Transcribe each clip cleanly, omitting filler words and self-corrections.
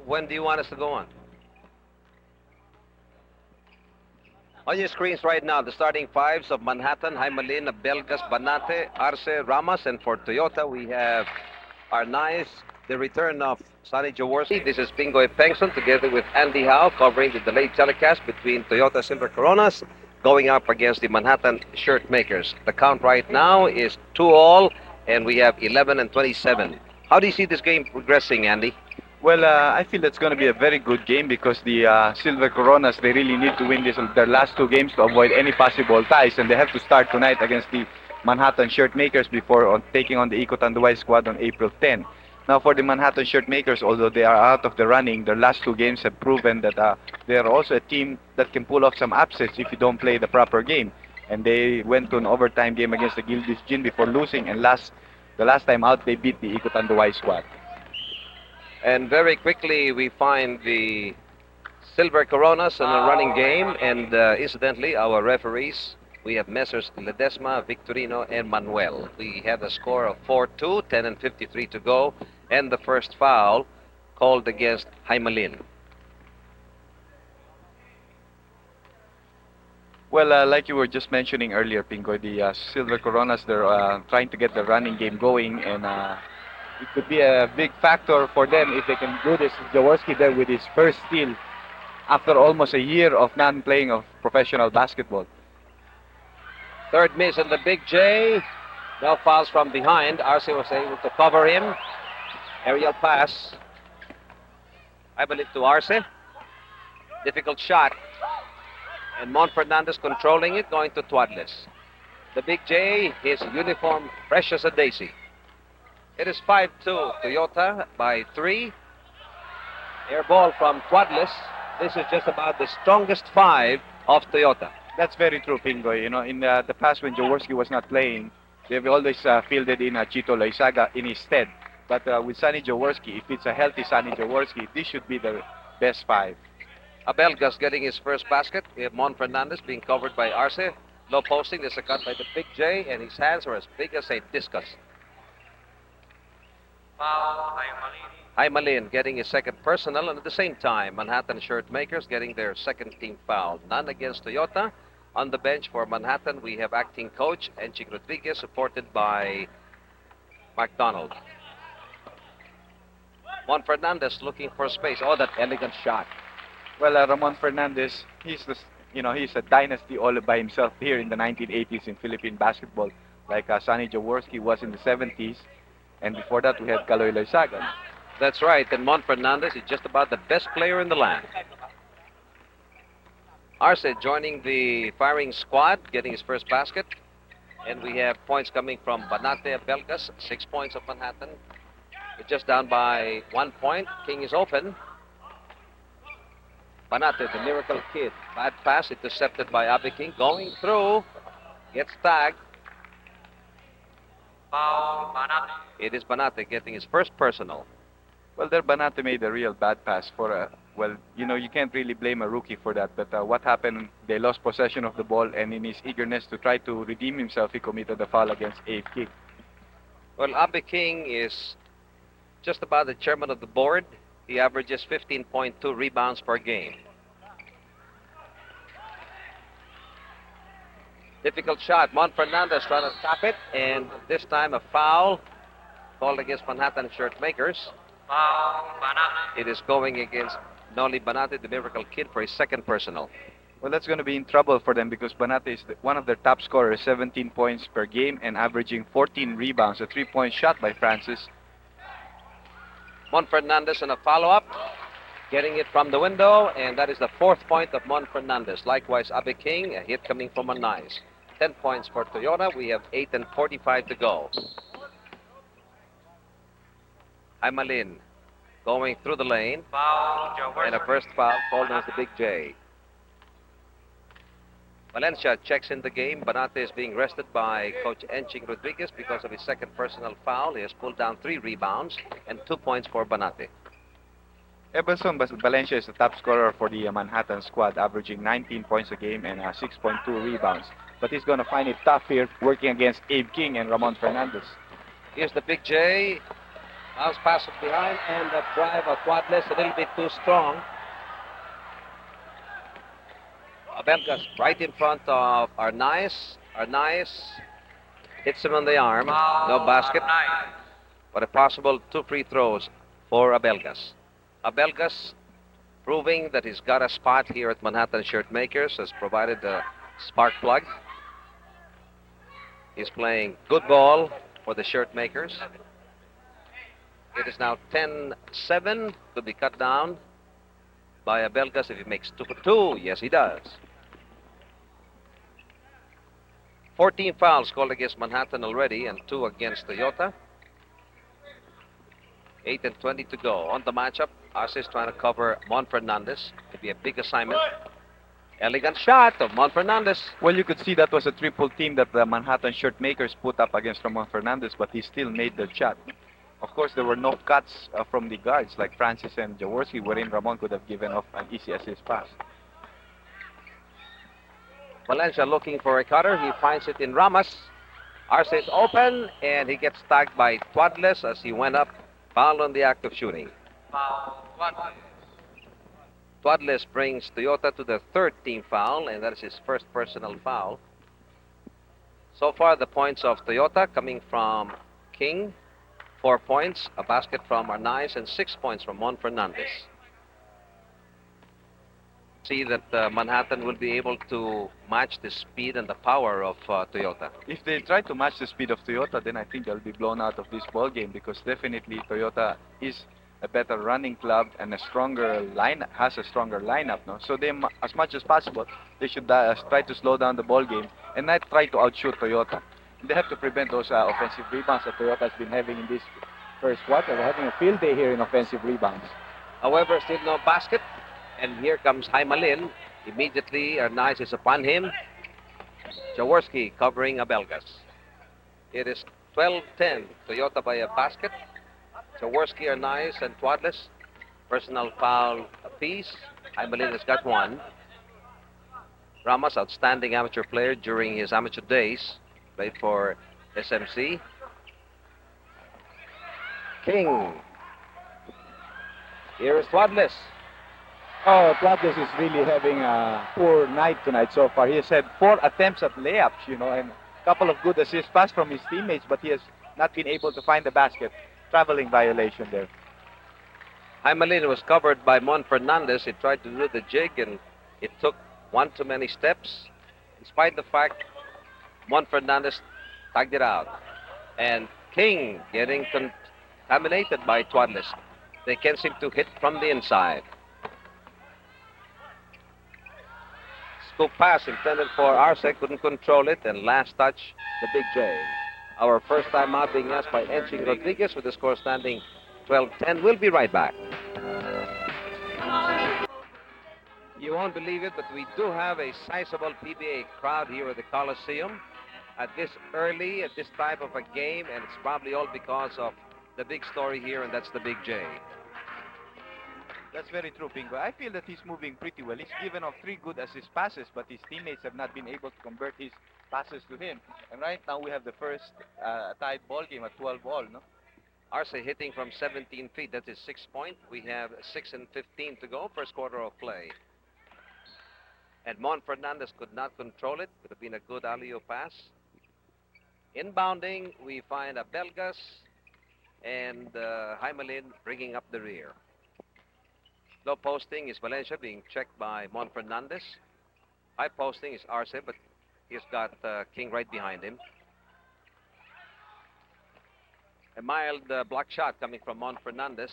When do you want us to go on? On your screens right now, the starting fives of Manhattan, Jaimalin, Belgas, Banate, Arce, Ramos, and for Toyota, we have Arnaiz, the return of Sonny Jaworski. This is Bingo Pengson together with Andy Howe covering the delayed telecast between Toyota Silver Coronas going up against the Manhattan Shirt Makers. The count right now is 2-all, and we have 11 and 27. How do you see this game progressing, Andy? Well, I feel that's going to be a very good game because the Silver Coronas, they really need to win their last two games to avoid any possible ties, and they have to start tonight against the Manhattan Shirt Makers before taking on the Iko Tanduay squad on April 10. Now, for the Manhattan Shirt Makers, although they are out of the running, their last two games have proven that they are also a team that can pull off some upsets if you don't play the proper game. And they went to an overtime game against the Gilbis Jin before losing, and the last time out, they beat the Iko Tanduay squad. And very quickly, we find the Silver Coronas in a running game. And incidentally, our referees, we have Messrs. Ledesma, Victorino, and Manuel. We have a score of 4-2, 10 and 53 to go. And the first foul called against Jaimalin. Well, like you were just mentioning earlier, Pingo, the Silver Coronas, they're trying to get the running game going, and it could be a big factor for them if they can do this. Jaworski there with his first steal after almost a year of non-playing of professional basketball. Third miss in the Big J. No fouls from behind. Arce was able to cover him. Aerial pass. I believe to Arce. Difficult shot. And Mon Fernandez controlling it, going to Tuadles. The Big J, his uniform fresh as a daisy. It is 5-2 Toyota by 3. Air ball from Tuadles. This is just about the strongest five of Toyota. That's very true, Pingo. You know, in the past when Jaworski was not playing, they've always fielded in Chito Loizaga in his stead. But with Sonny Jaworski, if it's a healthy Sonny Jaworski, this should be the best five. Abelgas getting his first basket. We have Mon Fernandez being covered by Arce. Low posting. There's a cut by the Big J, and his hands are as big as a discus. Jaimalin getting his second personal, and at the same time, Manhattan Shirt Makers getting their second team foul. None against Toyota. On the bench for Manhattan, we have acting coach Enching Rodriguez, supported by McDonald. Mon Fernandez looking for space. Oh, that elegant shot. Well, Ramon Fernandez, he's a dynasty all by himself here in the 1980s in Philippine basketball, like Sonny Jaworski was in the 70s, and before that we had Kaloy Loizaga. That's right, and Mon Fernandez is just about the best player in the land. Arce joining the firing squad, getting his first basket, and we have points coming from Banate Belgas, 6 points of Manhattan. It's just down by 1 point. King is open. Banate, the miracle kid. Bad pass, intercepted by Abe King. Going through. Gets tagged. It is Banate getting his first personal. Well, there Banate made a real bad pass for you can't really blame a rookie for that. But what happened, they lost possession of the ball, and in his eagerness to try to redeem himself, he committed a foul against Abe King. Well, Abe King is just about the chairman of the board. He averages 15.2 rebounds per game. Difficult shot. Mon Fernandez trying to stop it, and this time a foul called against Manhattan Shirt Makers. It is going against Noli Banate, the miracle kid, for his second personal. Well, that's going to be in trouble for them because Banate is one of their top scorers, 17 points per game and averaging 14 rebounds. A 3-point shot by Francis. Mon Fernandez in a follow-up, getting it from the window, and that is the 4th point of Mon Fernandez. Likewise, Abe King, a hit coming from a nice. 10 points for Toyota. We have 8 and 45 to go. Jaimalin going through the lane, and a first foul called as the Big J. Valencia checks in the game. Banate is being rested by Coach Enching Rodriguez because of his second personal foul. He has pulled down 3 rebounds and 2 points for Banate. Eberson Valencia is the top scorer for the Manhattan squad, averaging 19 points a game and 6.2 rebounds. But he's going to find it tough here working against Abe King and Ramon Fernandez. Here's the Big J. Bounce pass it behind, and the drive of Quadless a little bit too strong. Abelgas right in front of Arnaiz. Arnaiz hits him on the arm. No basket, but a possible 2 free throws for Abelgas. Abelgas proving that he's got a spot here at Manhattan Shirt Makers, has provided a spark plug. He's playing good ball for the Shirt Makers. It is now 10-7. Could be cut down by Abelgas if he makes 2 for 2. Yes, he does. 14 fouls called against Manhattan already and 2 against Toyota. 8 and 20 to go. On the matchup, Arce is trying to cover Mon Fernandez. It'd be a big assignment. Elegant shot of Mon Fernandez. Well, you could see that was a triple team that the Manhattan Shirt Makers put up against Ramon Fernandez, but he still made the shot. Of course, there were no cuts from the guards like Francis and Jaworski, wherein Ramon could have given off an easy assist pass. Valencia looking for a cutter. He finds it in Ramos. Arce is open, and he gets tagged by Twadless as he went up. Foul on the act of shooting. Twadless brings Toyota to the 3rd team foul, and that is his first personal foul. So far, the points of Toyota coming from King, 4 points, a basket from Arnaiz, and 6 points from Mon Fernandez. See that Manhattan will be able to match the speed and the power of Toyota. If they try to match the speed of Toyota, then I think they'll be blown out of this ball game, because definitely Toyota is a better running club and has a stronger lineup. No? So they, as much as possible, they should try to slow down the ball game and not try to outshoot Toyota. They have to prevent those offensive rebounds that Toyota has been having in this first quarter. They're having a field day here in offensive rebounds. However, still no basket. And here comes Jaimalin. Immediately, Arnaiz is upon him. Jaworski covering Abelgas. It is 12-10. Toyota by a basket. Jaworski, Arnaiz, and Twadless. Personal foul apiece. Jaimalin has got 1. Ramos, outstanding amateur player during his amateur days. Played for SMC. King. Here is Twadless. Oh, Twadless is really having a poor night tonight so far. He has had 4 attempts at layups, and a couple of good assist passes from his teammates, but he has not been able to find the basket. Traveling violation there. Jaimalin was covered by Mon Fernandez. He tried to do the jig, and it took 1 too many steps. Despite the fact Mon Fernandez tagged it out. And King getting contaminated by Twadless. They can't seem to hit from the inside. Scoop pass intended for Arce, couldn't control it, and last touch, the Big J. Our first time out being asked by Enching Rodriguez with the score standing 12-10. We'll be right back. You won't believe it, but we do have a sizable PBA crowd here at the Coliseum at this type of a game, and it's probably all because of the big story here, and that's the Big J. That's very true, Bingo. I feel that he's moving pretty well. He's given off 3 good assist passes, but his teammates have not been able to convert his passes to him. And right now we have the first tied ball game at 12-all, no? Arce hitting from 17 feet. That's his 6th point. We have 6 and 15 to go, first quarter of play. And Mon Fernandez could not control it. Could have been a good alley-oop pass. Inbounding, we find Abelgas and Jaimalin bringing up the rear. Low posting is Valencia being checked by Mon Fernandez. High posting is Arce, but he's got King right behind him. A mild block shot coming from Mon Fernandez.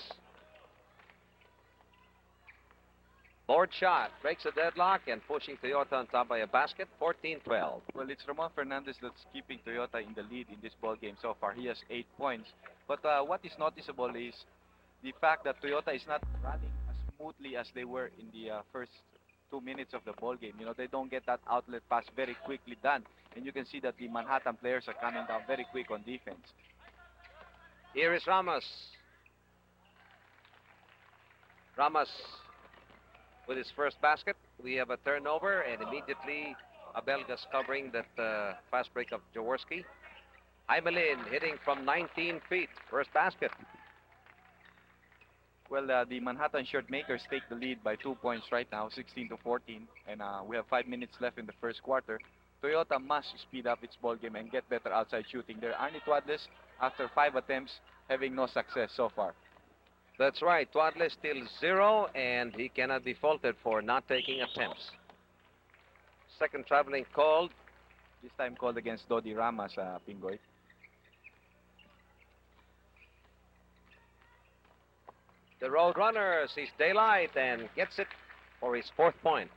Board shot, breaks a deadlock and pushing Toyota on top by a basket, 14-12. Well, it's Ramon Fernandez that's keeping Toyota in the lead in this ball game so far. He has 8 points. But what is noticeable is the fact that Toyota is not running as smoothly as they were in the first 2 minutes of the ball game. They don't get that outlet pass very quickly done. And you can see that the Manhattan players are coming down very quick on defense. Here is Ramos. Ramos with his first basket. We have a turnover, and immediately Abelgas covering that fast break of Jaworski. Jaimalin hitting from 19 feet. First basket. Well, the Manhattan shirt makers take the lead by 2 points right now, 16-14, and we have 5 minutes left in the first quarter. Toyota must speed up its ball game and get better outside shooting. There, Arnie Tuadles, after 5 attempts, having no success so far. That's right. Twadley still 0, and he cannot be faulted for not taking attempts. Second traveling called. This time called against Dodi Ramas, Pingoy. The Roadrunner sees daylight and gets it for his 4th point.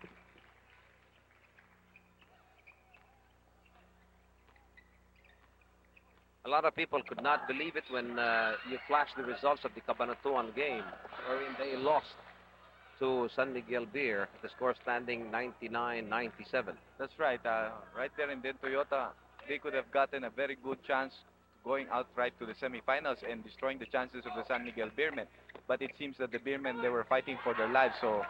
A lot of people could not believe it when you flashed the results of the Cabanatuan game, wherein they lost to San Miguel Beer, the score standing 99-97. That's right. Right there and then Toyota, they could have gotten a very good chance going outright to the semifinals and destroying the chances of the San Miguel Beermen. But it seems that the Beermen, they were fighting for their lives, so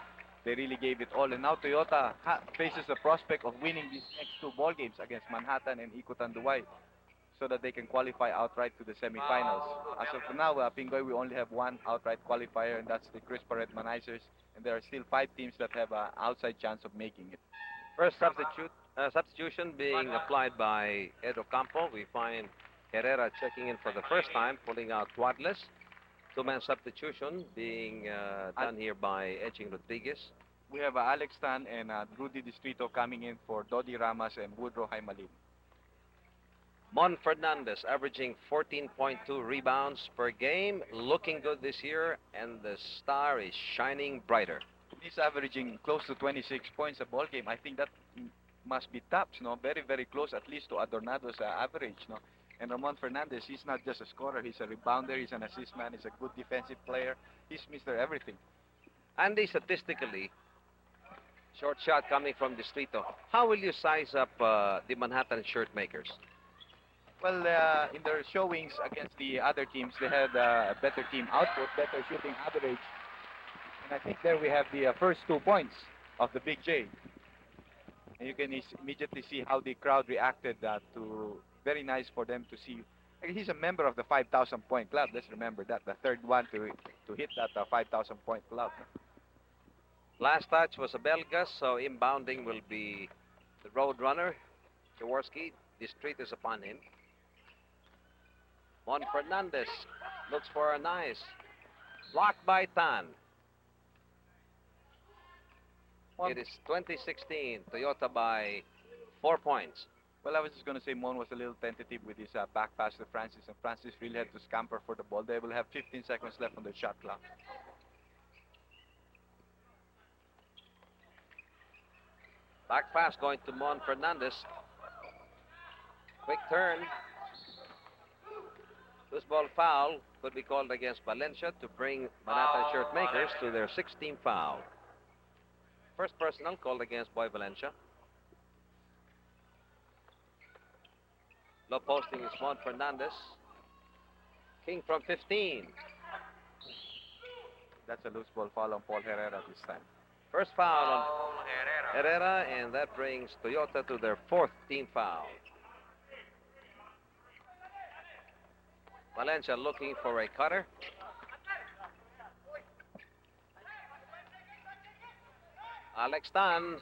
they really gave it all. And now Toyota faces the prospect of winning these next 2 ball games against Manhattan and Ikutan Duway, so that they can qualify outright to the semifinals. As of now, Pingoy, we only have one outright qualifier, and that's the Chris Paret Manizers. And there are still 5 teams that have an outside chance of making it. First substitution being applied by Ed Ocampo. We find Herrera checking in for the first time, pulling out Twadless. 2-man substitution being done here by Edging Rodriguez. We have Alex Tan and Rudy Distrito coming in for Dodi Ramas and Woodrow Jaimalin. Mon Fernandez averaging 14.2 rebounds per game, looking good this year, and the star is shining brighter. He's averaging close to 26 points a ball game. I think that must be tops, no? Very, very close, at least to Adornado's average, no? And Ramon Fernandez, he's not just a scorer, he's a rebounder, he's an assist man, he's a good defensive player. He's Mr. Everything. Andy, statistically, short shot coming from Distrito. How will you size up the Manhattan shirt makers? Well, in their showings against the other teams, they had a better team output, better shooting average. And I think there we have the first 2 points of the Big J. And you can immediately see how the crowd reacted to very nice for them to see. He's a member of the 5,000 point club. Let's remember that, the third one to hit that 5,000 point club. Last touch was a Belgas, so inbounding will be the Roadrunner, Jaworski. Distrito is upon him. Mon Fernandez looks for a nice block by Tan. It is 2016, Toyota by 4 points. Well, I was just going to say Mon was a little tentative with his back pass to Francis, and Francis really had to scamper for the ball. They will have 15 seconds left on the shot clock. Back pass going to Mon Fernandez. Quick turn. Loose ball foul could be called against Valencia to bring Manhattan shirt makers to their 16th foul. First personal called against Boy Valencia. Low posting is Mon Fernandez. King from 15. That's a loose ball foul on Paul Herrera this time. First foul on Herrera, and that brings Toyota to their 4th team foul. Valencia looking for a cutter. Alex Tan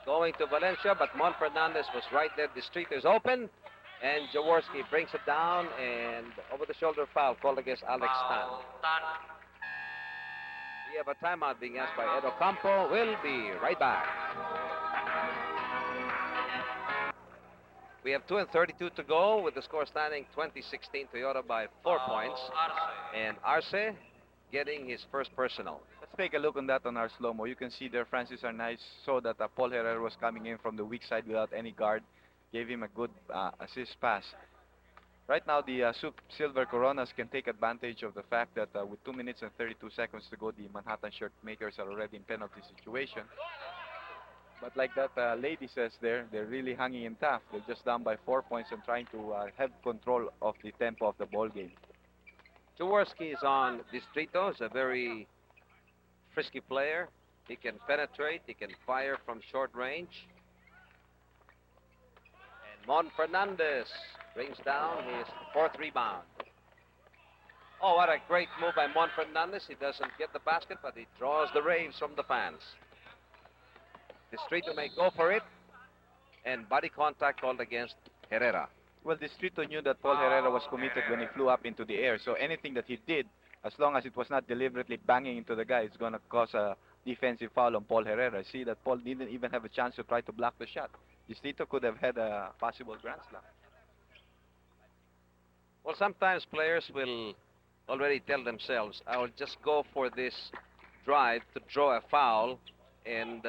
going to Valencia, but Mon Fernandez was right there. The street is open, and Jaworski brings it down, and over-the-shoulder foul called against Alex Tan. We have a timeout being asked by Ed Ocampo. We'll be right back. We have 2:32 to go with the score standing 2016 Toyota by 4 points. And Arce getting his first personal. Let's take a look on that on our slow-mo. You can see there Francis Arnaiz saw that Paul Herrera was coming in from the weak side without any guard. Gave him a good assist pass. Right now, the Silver Coronas can take advantage of the fact that with 2 minutes and 32 seconds to go, the Manhattan shirt makers are already in penalty situation. But like that lady says there, they're really hanging in tough. They're just down by 4 points and trying to have control of the tempo of the ball game. Jaworski is on Distrito. He's a very frisky player. He can penetrate. He can fire from short range. And Mon Fernandez brings down his 4th rebound. Oh, what a great move by Mon Fernandez. He doesn't get the basket, but he draws the raves from the fans. Distrito may go for it, and body contact called against Herrera. Well, Distrito knew that Paul Herrera was committed when he flew up into the air. So anything that he did, as long as it was not deliberately banging into the guy, it's going to cause a defensive foul on Paul Herrera. See that Paul didn't even have a chance to try to block the shot. Distrito could have had a possible grand slam. Well, sometimes players will already tell themselves, I will just go for this drive to draw a foul, and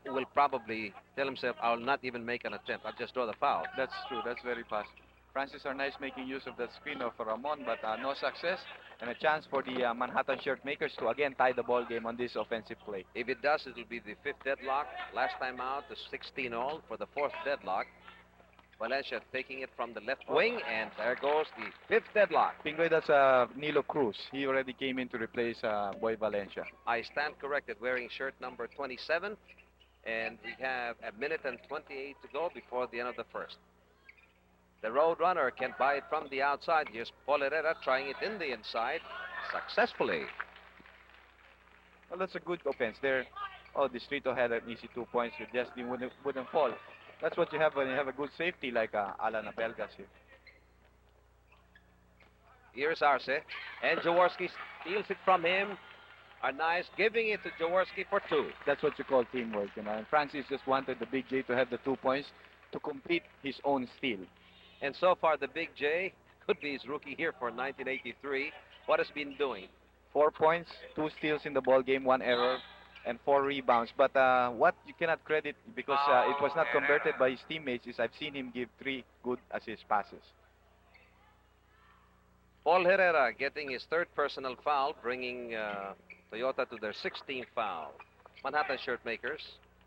will probably tell himself, I will not even make an attempt. I'll just draw the foul. That's true. That's very possible. Francis Arnaiz making use of that screen of Ramon, but no success. And a chance for the Manhattan shirt makers to again tie the ball game on this offensive play. If it does, it will be the fifth deadlock. Last time out, the 16 all for the fourth deadlock. Valencia taking it from the left wing, and there goes the fifth deadlock. Pingoy, that's Nilo Cruz. He already came in to replace Boy Valencia. I stand corrected, wearing shirt number 27, and we have a minute and 28 to go before the end of the first. The road runner can buy it from the outside. Here's Paul Herrera trying it in the inside successfully. Well, that's a good offense there. Oh, Distrito had an easy 2 points. It just wouldn't fall. That's what you have when you have a good safety like Alan Abelgas here. Here's Arce, and Jaworski steals it from him. Arnaiz giving it to Jaworski for two. That's what you call teamwork, you know. And Francis just wanted the Big J to have the 2 points to complete his own steal. And so far, the Big J could be his rookie here for 1983. What has been doing? 4 points, 2 steals in the ball game, 1 error, and 4 rebounds. But what you cannot credit because it was not converted by his teammates is I've seen him give 3 good assist passes. Paul Herrera getting his third personal foul, bringing Toyota to their 16th foul. Manhattan shirt makers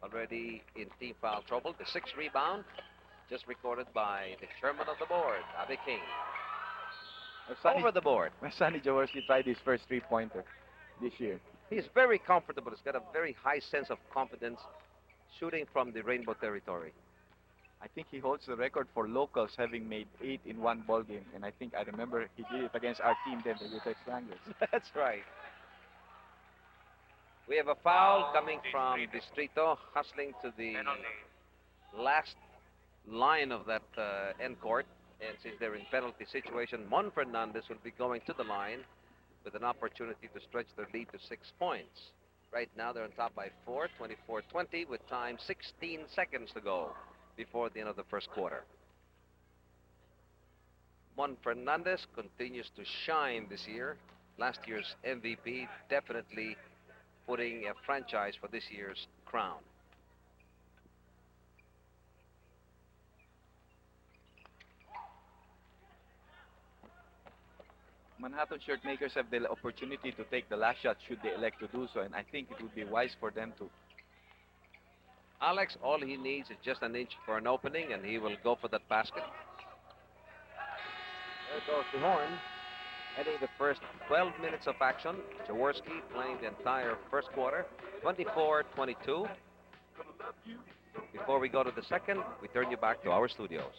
already in team foul trouble. The 6th rebound just recorded by the chairman of the board, Abe King. Over the board. Sonny Jaworski tried his first 3-pointer this year. He's very comfortable. He's got a very high sense of confidence shooting from the rainbow territory. I think he holds the record for locals having made 8 in one ball game. And I think I remember he did it against our team then, the Utah Stranglers. That's right. We have a foul coming from Distrito, hustling to the last line of that end court. And since they're in penalty situation, Mon Fernandez will be going to the line with an opportunity to stretch their lead to 6 points. Right now they're on top by 4, 24-20, with time 16 seconds to go before the end of the first quarter. Mon Fernandez continues to shine this year. Last year's MVP, definitely putting a franchise for this year's crown. Manhattan shirt makers have the opportunity to take the last shot should they elect to do so, and I think it would be wise for them to. Alex, all he needs is just an inch for an opening, and he will go for that basket. There goes the horn. Ending the first 12 minutes of action. Jaworski playing the entire first quarter, 24-22. Before we go to the second, we turn you back to our studios.